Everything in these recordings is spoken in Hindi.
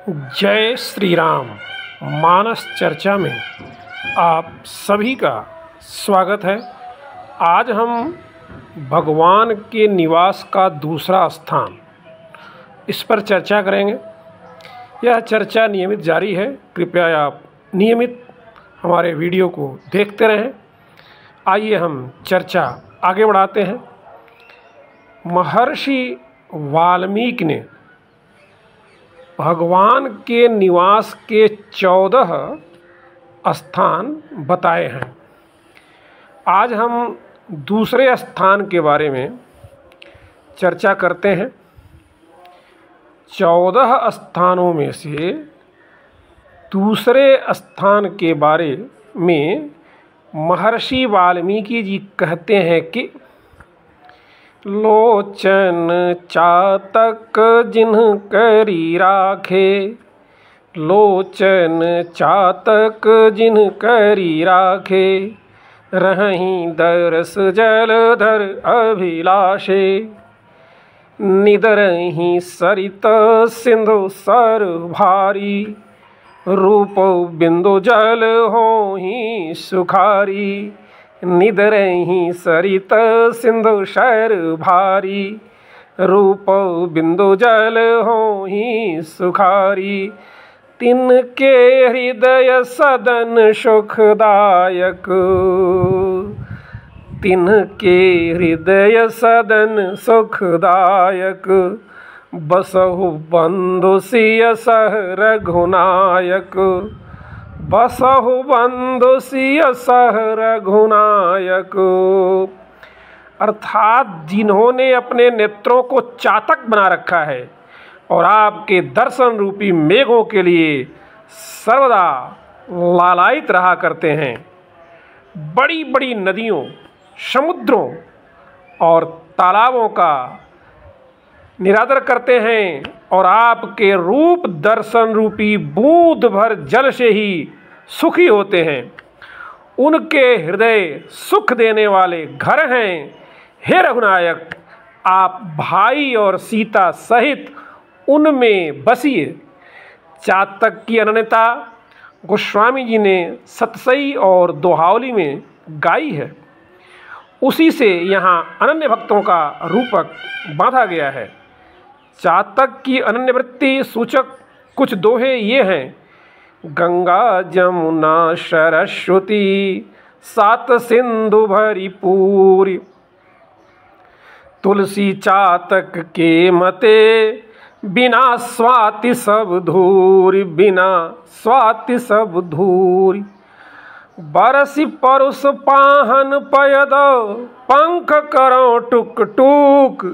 जय श्री राम। मानस चर्चा में आप सभी का स्वागत है। आज हम भगवान के निवास का दूसरा स्थान इस पर चर्चा करेंगे। यह चर्चा नियमित जारी है, कृपया आप नियमित हमारे वीडियो को देखते रहें। आइए हम चर्चा आगे बढ़ाते हैं। महर्षि वाल्मीकि ने भगवान के निवास के 14 स्थान बताए हैं। आज हम दूसरे स्थान के बारे में चर्चा करते हैं। 14 स्थानों में से दूसरे स्थान के बारे में महर्षि वाल्मीकि जी कहते हैं कि लोचन चातक जिन्ह करी राखे, लोचन चातक जिन्ह करी राखे, रहहीं दरस जलधर अभिलाषे, निदरहीं सरित सिंधु सर भारी, रूप बिंदु जल होहीं सुखारी, निदरहीं सरित सिंधु शर भारी, रूप बिंदु जल होहीं सुखारी, तिनके हृदय सदन सुखदायक, तिनके हृदय सदन सुखदायक, बसहु बंधु सिय सह रघुनायक, बसहु बंधु सिय सह रघुनायक। अर्थात जिन्होंने अपने नेत्रों को चातक बना रखा है और आपके दर्शन रूपी मेघों के लिए सर्वदा लालायित रहा करते हैं। बड़ी बड़ी नदियों, समुद्रों और तालाबों का निरादर करते हैं और आपके रूप दर्शन रूपी बूंद भर जल से ही सुखी होते हैं। उनके हृदय सुख देने वाले घर हैं। हे रघुनायक, आप भाई और सीता सहित उनमें बसिए। चातक की अनन्यता गोस्वामी जी ने सतसई और दोहावली में गाई है। उसी से यहाँ अनन्य भक्तों का रूपक बांधा गया है। चातक की अनन्य वृत्ति सूचक कुछ दोहे ये हैं। गंगा जमुना सरस्वती सात सिंधु भरी पूरी, तुलसी चातक के मते बिना स्वाति सब धूरी, बिना स्वाति सब धूरी, बरसी परुष पाहन पयद पंख करो टुक टुक,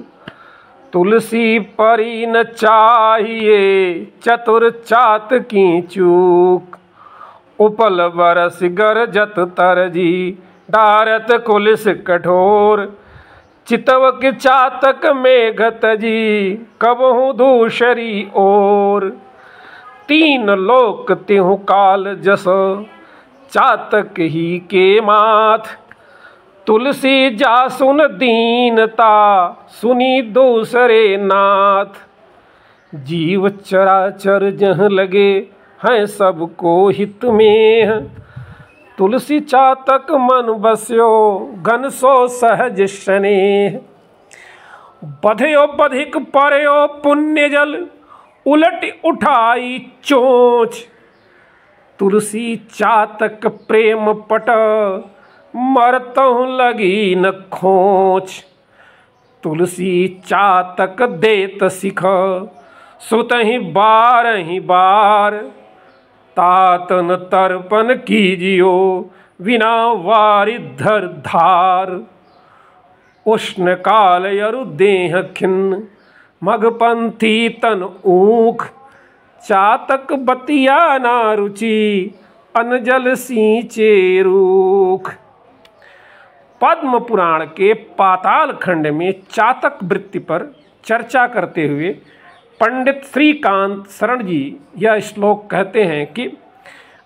तुलसी परी न चाहिए चतुर चात की चूक, उपल बरस गरजत तरजी डारत कुलिस कठोर, चितव के चातक मेघत जी कबहु दूसरी ओर, तीन लोक तिहु काल जस चातक ही के माथ, तुलसी जासुन दीनता सुनी दूसरे नाथ, जीव चराचर जहाँ लगे हैं सबको हित में, तुलसी चातक मन बस्यो घन सो सहज स्नेह, बध्यो बधिक परयो पुण्य जल उलट उठाई चोंच, तुलसी चातक प्रेम पट मरतहु लगी न खोच, तुलसी चातक देत सिख सुतहि बारहि बार, तातन तर्पण कीजियो बिना वारिधर धार, उष्ण काल यरु देह खिन्न मघपंथी तन ऊख, चातक बतिया ना रुचि अनजल सींचे रूख। पद्म पुराण के पाताल खंड में चातक वृत्ति पर चर्चा करते हुए पंडित श्रीकांत शरण जी यह श्लोक कहते हैं कि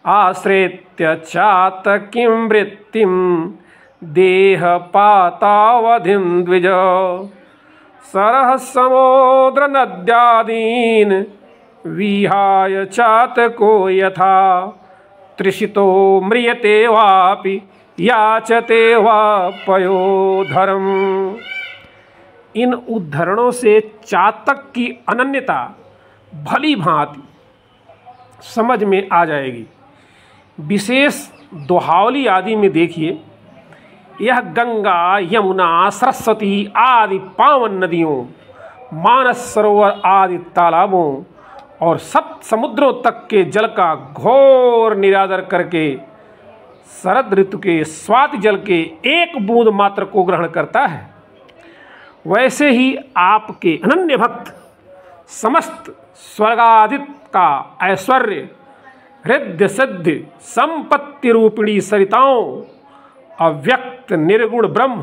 आश्रित्य चातकीं वृत्तिं देह पातावधिं द्विज, सरह समुद्र नद्यादीन विहाय चातको यथा तृषितो म्रियते वापि याचते वा पयोधरम। इन उद्धरणों से चातक की अनन्यता भली भांति समझ में आ जाएगी। विशेष दोहावली आदि में देखिए, यह गंगा, यमुना, सरस्वती आदि पावन नदियों, मानस सरोवर आदि तालाबों और सप्त समुद्रों तक के जल का घोर निरादर करके शरद ऋतु के स्वाति जल के एक बूंद मात्र को ग्रहण करता है, वैसे ही आपके अनन्य भक्त समस्त स्वर्गादित का ऐश्वर्य, हृदय सिद्धि, संपत्ति रूपिणी सरिताओं, अव्यक्त निर्गुण ब्रह्म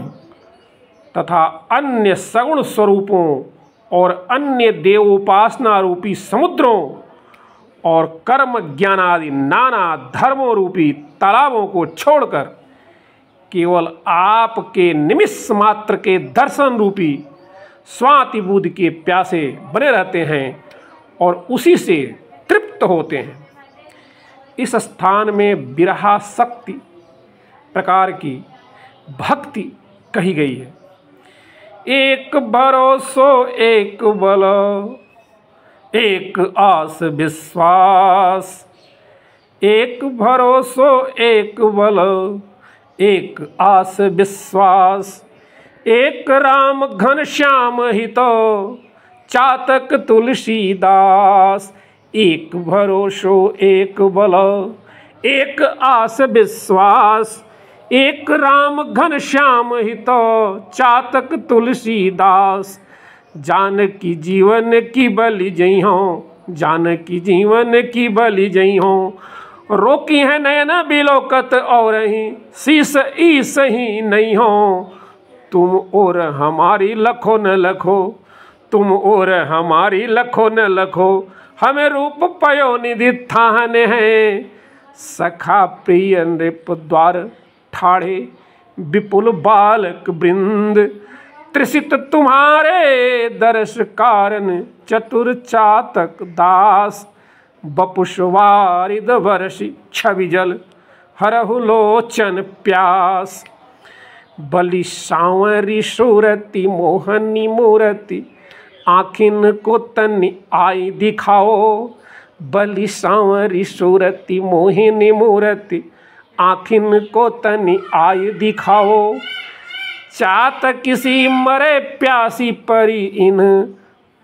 तथा अन्य सगुण स्वरूपों और अन्य देवोपासना रूपी समुद्रों और कर्म ज्ञान आदि नाना धर्मों रूपी तालाबों को छोड़कर केवल आपके निमिष मात्र के दर्शन रूपी स्वाति बुद्धि के प्यासे बने रहते हैं और उसी से तृप्त होते हैं। इस स्थान में विरहा शक्ति प्रकार की भक्ति कही गई है। एक भरोसो एक बल, एक आस विश्वास, एक भरोसो एक बल, एक आस विश्वास, एक राम घनश्याम हितो चातक तुलसीदास। एक भरोसो एक बल, एक आस विश्वास, एक राम घनश्याम हितो चातक तुलसीदास। जानकी जीवन की बलि जई हो, जानकी जीवन की बलि जई हो, रोकी है नयन बिलोकत और ही शीस ईस ही नहीं हो। तुम और हमारी लखो न लखो, तुम और हमारी लखो न लखो, हमें रूप पयो निधि थान है। सखा प्रिय नृप द्वार ठाड़े विपुल बालक वृंद, त्रिषित तुम्हारे दर्श कारण चतुर चातक दास। बपुषवारिद वर्षि छवि जल हरहु लोचन प्यास। बलि सांवरी सूरति मोहनी मूर्ति, आँखिन को तनि आई दिखाओ। बलि सांवरी सूरति मोहिनी मूर्ति, आँखिन को तनि आई दिखाओ। चातक किसी मरे प्यासी परी, इन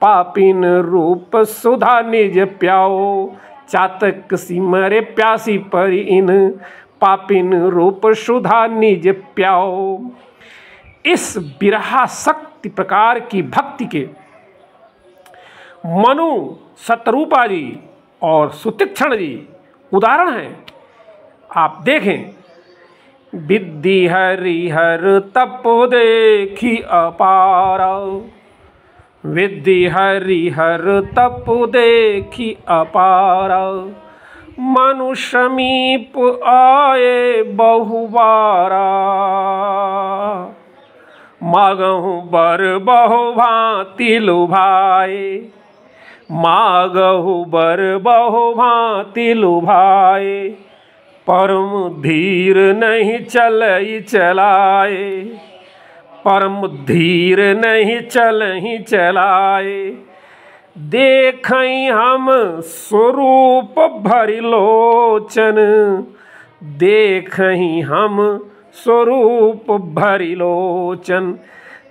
पापिन रूप सुधा निज प्याओ। चातक किसी मरे प्यासी परी, इन पापिन रूप सुधा निज प्याओ। इस बिरहा शक्ति प्रकार की भक्ति के मनु, शतरूपा जी और सुतीक्ष्ण जी उदाहरण हैं। आप देखें, विद्धि हरिहर तपो देखी अपारा, विद्धि हरिहर तपो देखी अपारा। मनु समीप आए बहुबारा, मागहु बर बहु भांति लुभाए। मागहु बर बहु भांति लुभाए, परम धीर नहीं चलई चलाए। परम धीर नहीं चलई चलाए। देखई हम स्वरूप भरि लोचन, देखई हम स्वरूप भरि लोचन।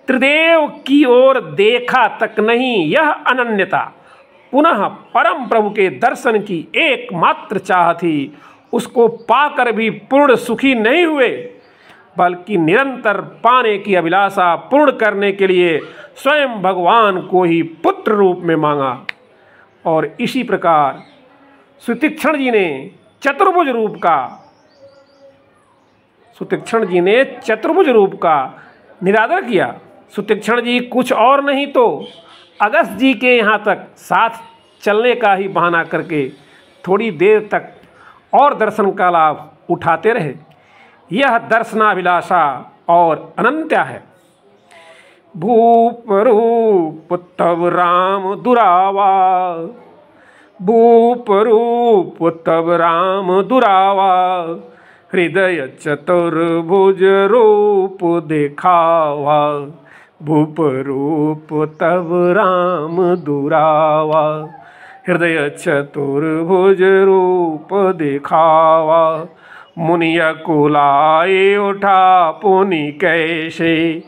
त्रिदेव की ओर देखा तक नहीं, यह अनन्यता पुनः परम प्रभु के दर्शन की एकमात्र चाह थी। उसको पाकर भी पूर्ण सुखी नहीं हुए, बल्कि निरंतर पाने की अभिलाषा पूर्ण करने के लिए स्वयं भगवान को ही पुत्र रूप में मांगा। और इसी प्रकार सुतीक्ष्ण जी ने चतुर्भुज रूप का निरादर किया। सुतीक्ष्ण जी कुछ और नहीं तो अगस्त जी के यहाँ तक साथ चलने का ही बहाना करके थोड़ी देर तक और दर्शन का लाभ उठाते रहे। यह दर्शनाभिलाषा और अनंत्या है। भूप रूप तब राम दुरावा, भूप रूप तब राम दुरावा, हृदय चतुर्भुज रूप दिखावा। भूप रूप तब राम दुरावा, हृदय चतुर्भुज रूप दिखावा। मुनिय कुलाए उठा पुनि कैसे,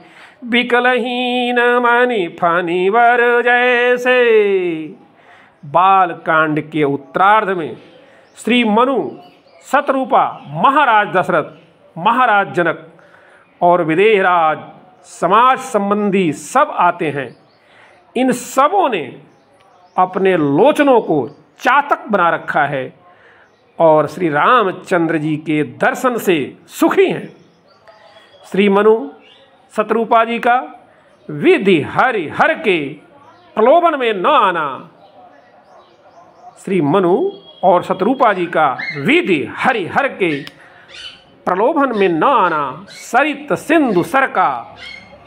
विकलहीन मणि फनि वर जैसे। बाल कांड के उत्तरार्ध में श्री मनु, शतरूपा, महाराज दशरथ, महाराज जनक और विदेहराज समाज संबंधी सब आते हैं। इन सबों ने अपने लोचनों को चातक बना रखा है और श्री रामचंद्र जी के दर्शन से सुखी हैं। श्री मनु, शतरूपा जी का विधि हरि हर के प्रलोभन में न आना, श्री मनु और शतरूपा जी का विधि हरि हर के प्रलोभन में न आना सरित सिंधु सर का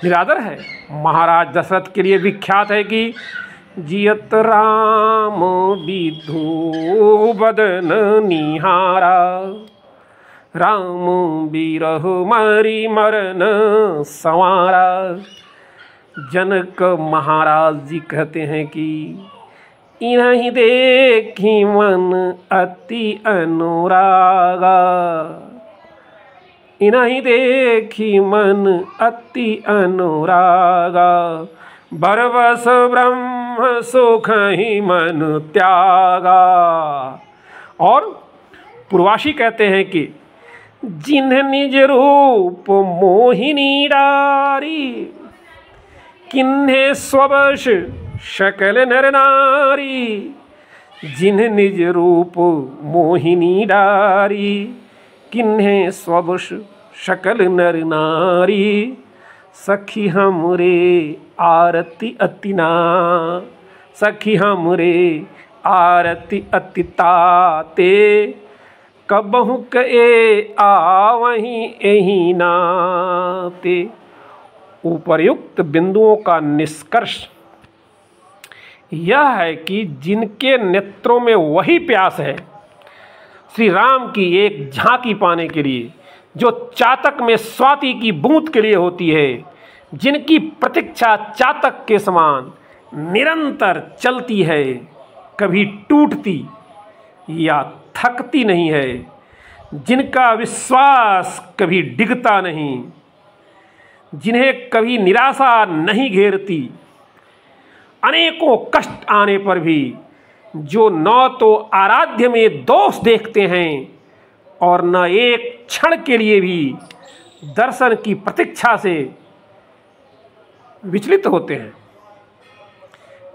निरादर है। महाराज दशरथ के लिए विख्यात है कि जियत राम विधु बदन निहारा, राम बिरह मरी मरन संवारा। जनक महाराज जी कहते हैं कि इन्हीं देखी मन अति अनुरागा, इन्हीं देखी मन अति अनुरागा। बरबस ब्रह्म सुख ही मन त्यागा। और पूर्वाशी कहते हैं कि जिन्ह निज रूप मोहिनी डारी, किन्हे स्ववश सकल नर नारी। जिन्ह निज रूप मोहिनी डारी, किन्हे स्ववश सकल नर नारी। सखी हमरे आरती अतिना, सखी हमरे आरती अति ताते। कबहु कए आवहीं एही नाते। उपर्युक्त बिंदुओं का निष्कर्ष यह है कि जिनके नेत्रों में वही प्यास है श्री राम की एक झांकी पाने के लिए, जो चातक में स्वाति की बूंद के लिए होती है, जिनकी प्रतीक्षा चातक के समान निरंतर चलती है, कभी टूटती या थकती नहीं है, जिनका विश्वास कभी डिगता नहीं, जिन्हें कभी निराशा नहीं घेरती, अनेकों कष्ट आने पर भी जो न तो आराध्य में दोष देखते हैं और न एक क्षण के लिए भी दर्शन की प्रतीक्षा से विचलित होते हैं,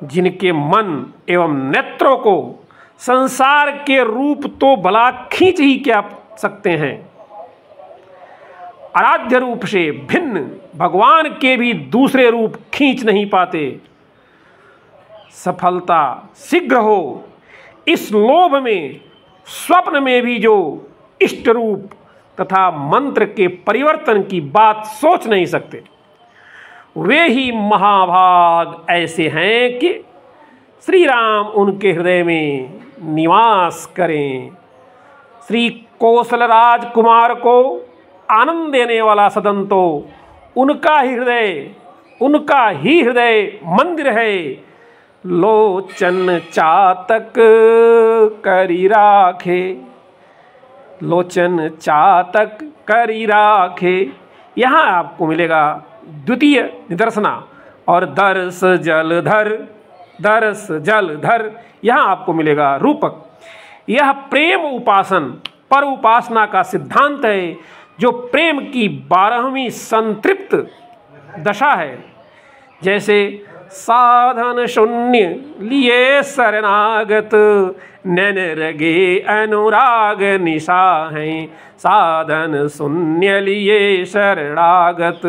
जिनके मन एवं नेत्रों को संसार के रूप तो भला खींच ही क्या सकते हैं, आराध्य रूप से भिन्न भगवान के भी दूसरे रूप खींच नहीं पाते। सफलता शीघ्र हो इस लोभ में स्वप्न में भी जो इष्ट रूप तथा मंत्र के परिवर्तन की बात सोच नहीं सकते, वे ही महाभाग ऐसे हैं कि श्री राम उनके हृदय में निवास करें। श्री कौशल राजकुमार को आनंद देने वाला सदन तो उनका ही हृदय मंदिर है। लोचन चातक करी राखे, लोचन चातक करी राखे। यहाँ आपको मिलेगा द्वितीय निदर्शना और दर्श जलधर, दर्श जलधर यहाँ आपको मिलेगा रूपक। यह प्रेम उपासन पर उपासना का सिद्धांत है, जो प्रेम की 12वीं संतृप्त दशा है। जैसे साधन शून्य लिए शरणागत, नैन रगे अनुराग निशा हैं। साधन शून्य लिए शरणागत,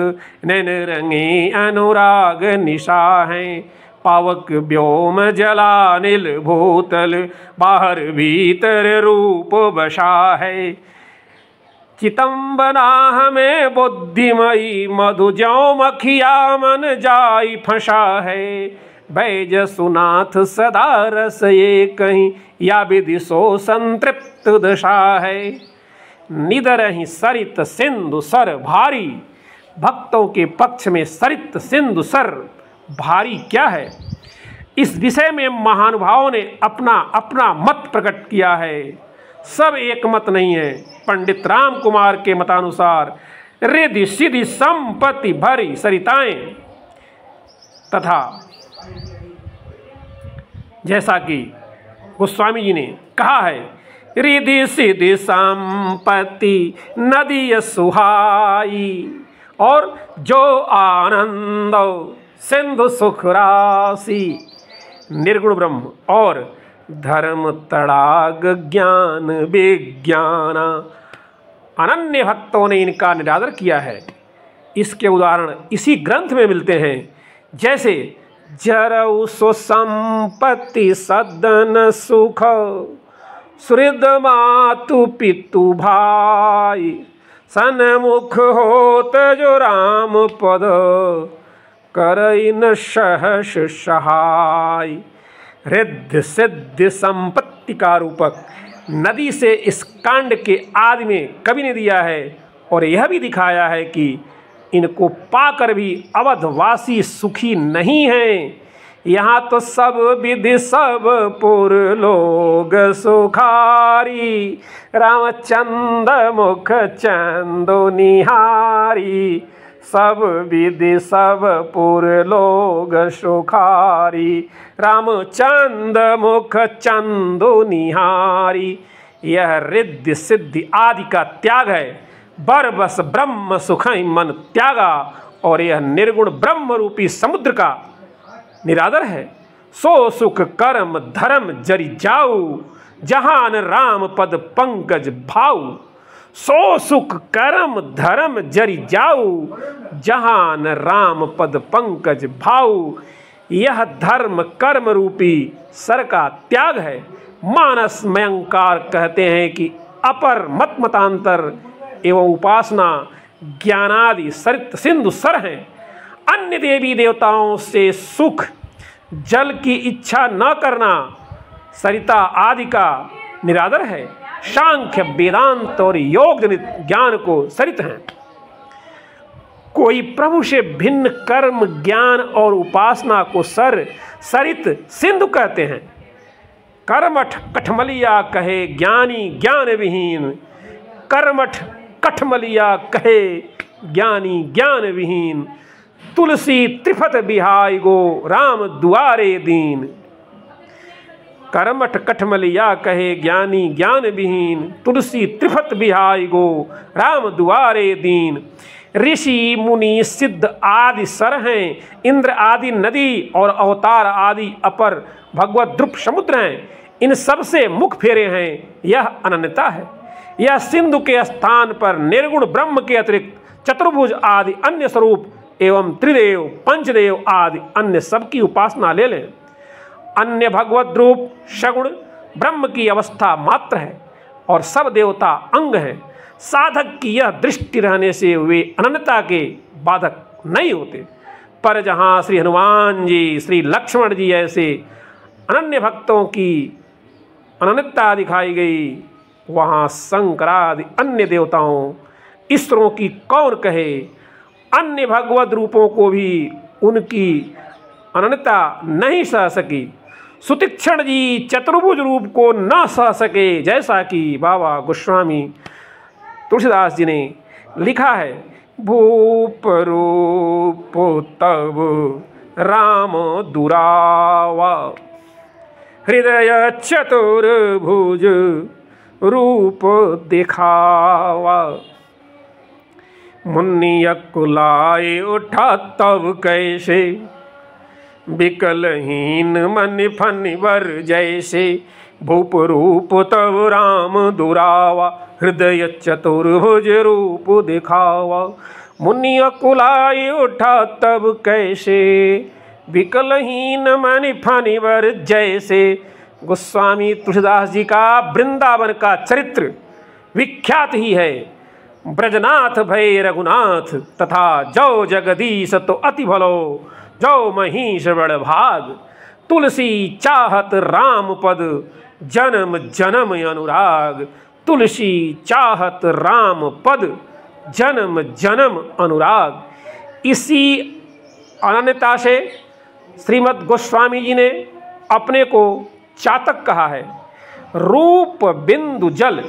नैन रंगे अनुराग निशा हैं। पावक व्योम जलानिल भूतल, बाहर भीतर रूप बसा है। चितंबना हमें बुद्धिमयी, मधु ज्यों मखिया मन जाई फंसा है। बैजसुनाथ सदा रस ये कहीं, या विदिशो संतृप्त दशा है। निदरहि सरित सिंधु सर भारी, भक्तों के पक्ष में सरित सिंधु सर भारी क्या है। इस विषय में महानुभावों ने अपना अपना मत प्रकट किया है, सब एक मत नहीं है। पंडित राम कुमार के मतानुसार रिद्धि सिद्धि संपत्ति भरी सरिताएं तथा जैसा कि गोस्वामी जी ने कहा है, रिद्धि सिद्धि संपत्ति नदी सुहाई, और जो आनंद सिंधु सुख राशि। निर्गुण ब्रह्म और धर्म तड़ाग ज्ञान विज्ञान, अनन्य भक्तों ने इनका निरादर किया है। इसके उदाहरण इसी ग्रंथ में मिलते हैं, जैसे जरऊ सो संपत्ति सदन सुख, सुहृद मातु पितु भाई, सन्मुख होत जो राम पद, करई न सहस सहाय। रिद्धि सिद्धि संपत्ति का रूपक नदी से इस कांड के आदि में कवि ने दिया है, और यह भी दिखाया है कि इनको पाकर भी अवधवासी सुखी नहीं हैं। यहाँ तो सब विधि सब पुर लोग सुखारी, रामचंद्र मुख चंदो निहारी। सब विधि सब पुर लोग सुखारी, रामचंद्र मुख चंदो निहारी। यह रिद्धि सिद्धि आदि का त्याग है, बर बस ब्रह्म सुखई मन त्यागा, और यह निर्गुण ब्रह्म रूपी समुद्र का निरादर है। सो सुख कर्म धर्म जरि जाऊ, जहान राम पद पंकज भाऊ। सो सुख कर्म धर्म जरि जाऊ, जहान राम पद पंकज भाऊ। यह धर्म कर्म रूपी सर का त्याग है। मानस मयंकार कहते हैं कि अपर मत मतांतर एवं उपासना ज्ञानादि सरित सिंधु सर हैं। अन्य देवी देवताओं से सुख जल की इच्छा न करना सरिता आदि का निरादर है। सांख्य वेदांत और योग जनित ज्ञान को सरित हैं। कोई प्रभु से भिन्न कर्म ज्ञान और उपासना को सरित सिंधु कहते हैं। कर्मठ कठमलिया कहे ज्ञानी ज्ञान विहीन, कर्मठ कठमलिया कहे ज्ञानी ज्ञान विहीन। तुलसी त्रिफत बिहाई गो राम दुआरे दीन। कर्मठ कठमलिया कहे ज्ञानी ज्ञान विहीन, तुलसी त्रिफत बिहाई गो राम दुआरे दीन। ऋषि मुनि सिद्ध आदि सर हैं, इंद्र आदि नदी और अवतार आदि अपर भगवत द्रुप समुद्र हैं। इन सब से मुख फेरे हैं, यह अनन्यता है। यह सिंधु के स्थान पर निर्गुण ब्रह्म के अतिरिक्त चतुर्भुज आदि अन्य स्वरूप एवं त्रिदेव पंचदेव आदि अन्य सबकी उपासना ले लें। अन्य भगवत रूप सगुण ब्रह्म की अवस्था मात्र है और सब देवता अंग हैं। साधक की यह दृष्टि रहने से वे अनन्यता के बाधक नहीं होते। पर जहाँ श्री हनुमान जी श्री लक्ष्मण जी ऐसे अनन्य भक्तों की अनन्यता दिखाई गई, वहाँ शंकरादि अन्य देवताओं ईश्वरों की कौन कहे। अन्य भगवत रूपों को भी उनकी अनन्यता नहीं सह सकी। सुतीक्षण जी चतुर्भुज रूप को न सह सके, जैसा कि बाबा गोस्वामी तुलसीदास जी ने लिखा है। भूप रूप तब राम दुरावा, हृदय चतुर्भुज रूप दिखावा। मुन्नी अकुलाए उठा तब कैसे, विकलहीन मन फनिवर जैसे। भूप रूप तब राम दुरावा, हृदय चतुर्भुज रूप दिखावा। मुनि अकुलाए उठा तब कैसे, विकलहीन मन फनिवर जैसे। गोस्वामी तुलसीदास जी का वृंदावन का चरित्र विख्यात ही है। ब्रजनाथ भय रघुनाथ, तथा जौ जगदीश तो अति भलो। जो महिष बड़ भाग, तुलसी चाहत राम पद, जन्म जन्म अनुराग। तुलसी चाहत राम पद, जन्म जन्म अनुराग। इसी अनन्यता से श्रीमद् गोस्वामी जी ने अपने को चातक कहा है। रूप बिंदु जल,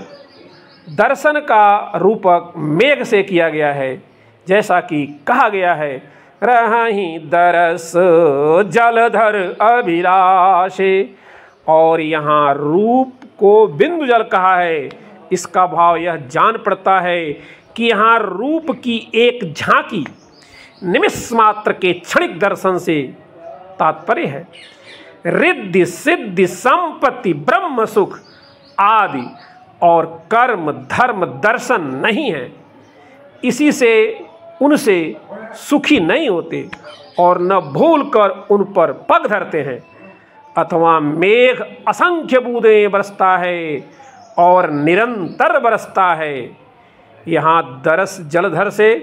दर्शन का रूपक मेघ से किया गया है, जैसा कि कहा गया है, रहीं दरस जलधर अभिलाषे। और यहाँ रूप को बिंदु जल कहा है, इसका भाव यह जान पड़ता है कि यहाँ रूप की एक झांकी, निमिष मात्र के क्षणिक दर्शन से तात्पर्य है। रिद्धि सिद्धि संपत्ति ब्रह्म सुख आदि और कर्म धर्म दर्शन नहीं है। इसी से उनसे सुखी नहीं होते और न भूल कर उन पर पग धरते हैं। अथवा मेघ असंख्य बूंदें बरसता है और निरंतर बरसता है। यहाँ दरस जलधर से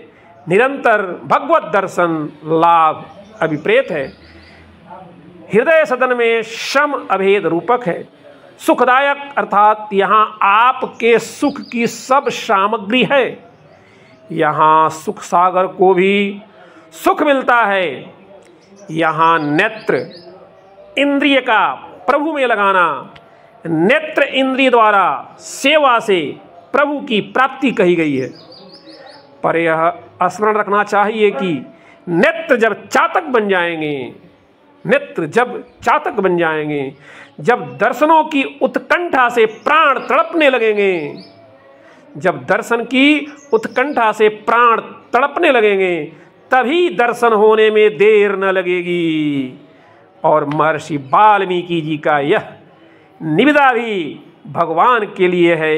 निरंतर भगवत दर्शन लाभ अभिप्रेत है। हृदय सदन में शम अभेद रूपक है। सुखदायक अर्थात यहाँ आपके सुख की सब सामग्री है। यहाँ सुख सागर को भी सुख मिलता है। यहाँ नेत्र इंद्रिय का प्रभु में लगाना, नेत्र इंद्रिय द्वारा सेवा से प्रभु की प्राप्ति कही गई है। पर यह स्मरण रखना चाहिए कि नेत्र जब चातक बन जाएंगे, नेत्र जब चातक बन जाएंगे, जब दर्शनों की उत्कंठा से प्राण तड़पने लगेंगे, जब दर्शन की उत्कंठा से प्राण तड़पने लगेंगे, तभी दर्शन होने में देर न लगेगी। और महर्षि वाल्मीकि जी का यह निवेदा भी भगवान के लिए है।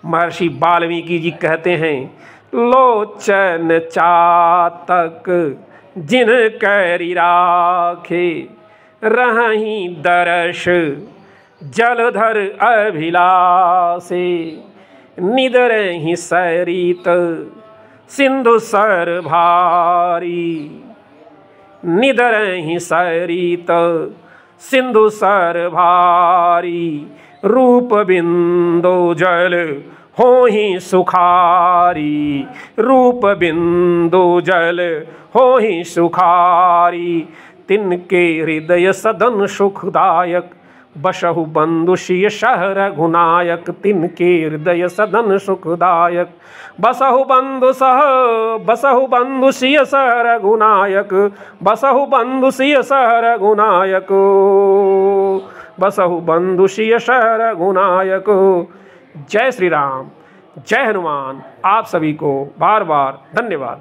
महर्षि वाल्मीकि जी कहते हैं, लोचन चातक जिन कैरी राखे, रहीं दर्श जलधर अभिलाषे। निदरहि सरित सिंधु सर भारी, निदरहि सरित सिंधु सर भारी। रूप बिंदु जल होहि सुखारी, रूप बिंदु जल होहि सुखारी। तिनके हृदय सदन सुखदायक, बसहु बंधु सिय सह रघुनायक। तिनके हृदय सदन सुखदायक, बसहु बंधु सिय सह रघुनायक। बसहु बंधु सिय सह रघुनायक, बसहु बंधु सिय सह रघुनायक। जय श्री राम, जय हनुमान। आप सभी को बार बार धन्यवाद।